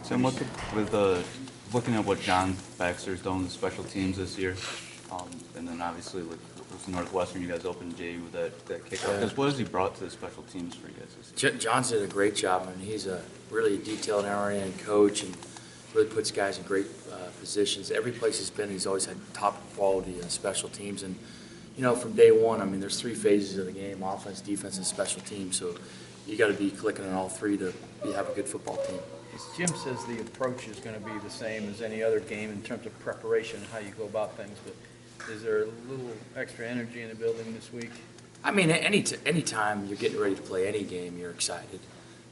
Tim, looking at what John Baxter's done with special teams this year, and then obviously with Northwestern, you guys opened Jay with that kickoff. Yeah. What has he brought to the special teams for you guys this year? John's did a great job. I mean, he's a really detailed and oriented coach and really puts guys in great positions. Every place he's been, he's always had top quality special teams. And, you know, from day one, I mean, there's three phases of the game: offense, defense, and special teams. So you got to be clicking on all three to have a good football team. Jim says the approach is going to be the same as any other game in terms of preparation, how you go about things, but is there a little extra energy in the building this week? I mean, any time you're getting ready to play any game, you're excited.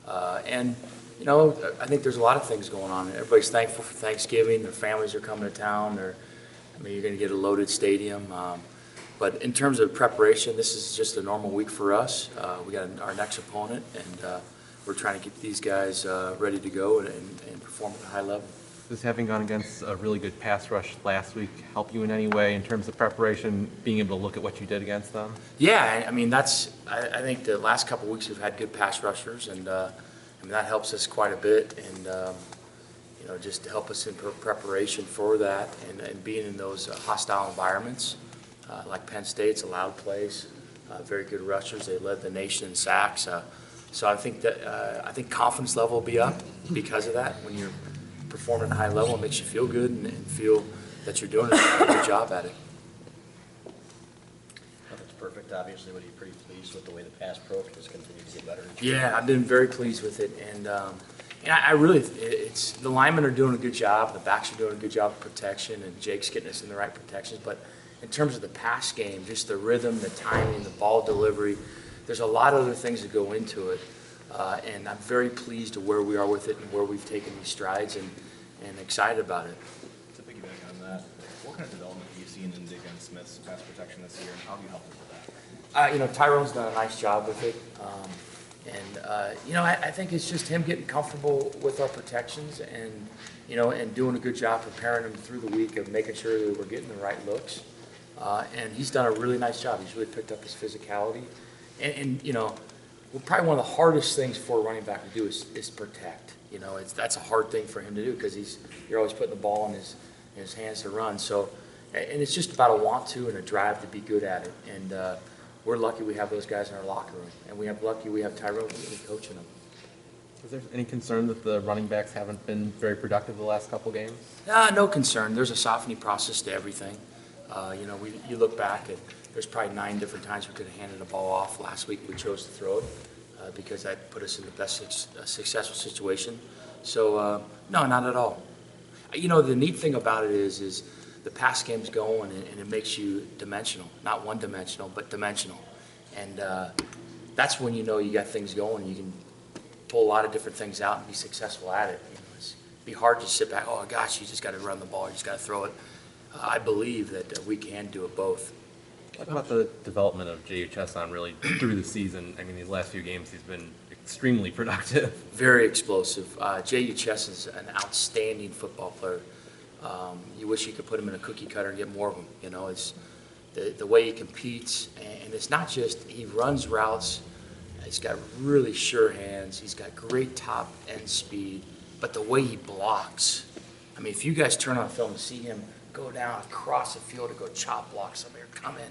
And, you know, I think there's a lot of things going on. Everybody's thankful for Thanksgiving. Their families are coming to town. I mean, you're going to get a loaded stadium. But in terms of preparation, this is just a normal week for us. We got our next opponent, and we're trying to get these guys ready to go and perform at a high level. Does having gone against a really good pass rush last week help you in any way in terms of preparation, being able to look at what you did against them? Yeah, I mean, I think the last couple of weeks we've had good pass rushers, and I mean, that helps us quite a bit, and you know, just to help us in preparation for that and being in those hostile environments. Like Penn State's a loud place, very good rushers. They led the nation in sacks. So I think confidence level will be up because of that. When you're performing at a high level, it makes you feel good and feel that you're doing a good job at it. Nothing's perfect, obviously, but you're pretty pleased with the way the pass pro has continued to get better. Yeah, I've been very pleased with it, and I really, it's the linemen are doing a good job, the backs are doing a good job of protection, and Jake's getting us in the right protections. But in terms of the pass game, just the rhythm, the timing, the ball delivery, there's a lot of other things that go into it, and I'm very pleased to where we are with it and where we've taken these strides, and excited about it. To piggyback on that, what kind of development have you seen in Diggin Smith's pass protection this year, and how have you helped him with that? You know, Tyrone's done a nice job with it, you know, I think it's just him getting comfortable with our protections, and you know, and doing a good job preparing him through the week of making sure that we're getting the right looks, and he's done a really nice job. He's really picked up his physicality. And you know, probably one of the hardest things for a running back to do is protect. You know, that's a hard thing for him to do because you're always putting the ball in his hands to run. So, and it's just about a want to and a drive to be good at it. And we're lucky we have those guys in our locker room, and we have Tyrone really coaching them. Is there any concern that the running backs haven't been very productive the last couple games? No concern. There's a softening process to everything. You know, you look back at. There's probably 9 different times we could have handed the ball off. Last week we chose to throw it because that put us in the best successful situation. So, no, not at all. You know, the neat thing about it is the pass game's going and it makes you dimensional. Not one-dimensional, but dimensional. And that's when you know you got things going. You can pull a lot of different things out and be successful at it. You know, it'd be hard to sit back, oh, gosh, you just got to run the ball, you just got to throw it. I believe that we can do it both. Talk about the development of J.U. Chesson really through the season. I mean, these last few games he's been extremely productive. Very explosive. J.U. Chesson's an outstanding football player. You wish you could put him in a cookie cutter and get more of them. You know, it's the way he competes, and it's not just he runs routes. He's got really sure hands. He's got great top end speed, but the way he blocks. I mean, if you guys turn on film and see him go down across the field to go chop block somebody or come in,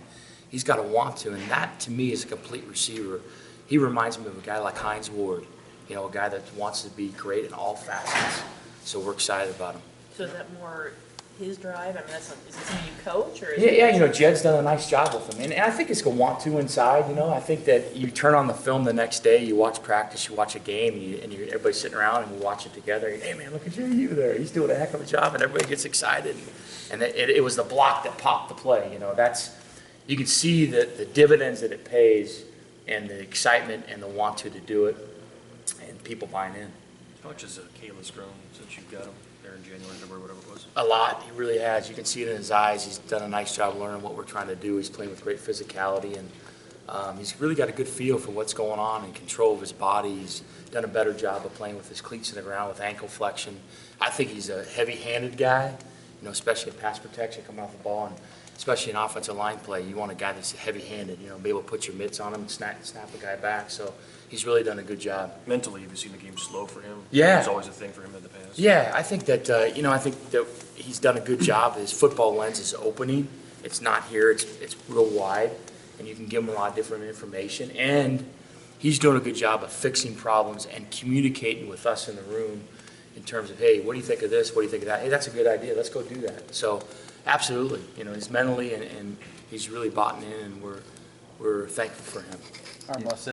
he's got to want to, and that to me is a complete receiver. He reminds me of a guy like Hines Ward, you know, a guy that wants to be great in all facets. So we're excited about him. So is that more his drive? I mean, is it something you coach, or is Yeah, you know, Jed's done a nice job with him, and I think it's going to want to inside. You know, I think that you turn on the film the next day, you watch practice, you watch a game, and everybody's sitting around and we watch it together. And, hey man, look at you there. He's doing a heck of a job, and everybody gets excited. And it was the block that popped the play. You know, you can see the dividends that it pays, and the excitement and the want to do it, and people buying in. How much has Kayla's grown since you've got him there in January, February, whatever it was? A lot. He really has. You can see it in his eyes. He's done a nice job learning what we're trying to do. He's playing with great physicality, and he's really got a good feel for what's going on and control of his body. He's done a better job of playing with his cleats in the ground with ankle flexion. I think he's a heavy-handed guy, you know, especially in pass protection coming off the ball, and especially in offensive line play. You want a guy that's heavy-handed, you know, be able to put your mitts on him and snap a guy back. So he's really done a good job. Mentally, have you seen the game slow for him? Yeah. It's always a thing for him in the past. Yeah, I think that, I think that he's done a good job. His football lens is opening. It's not here, it's real wide, and you can give him a lot of different information. And he's doing a good job of fixing problems and communicating with us in the room in terms of, hey, what do you think of this? What do you think of that? Hey, that's a good idea. Let's go do that. So, absolutely, he's mentally and he's really bought in, and we're thankful for him. I must say,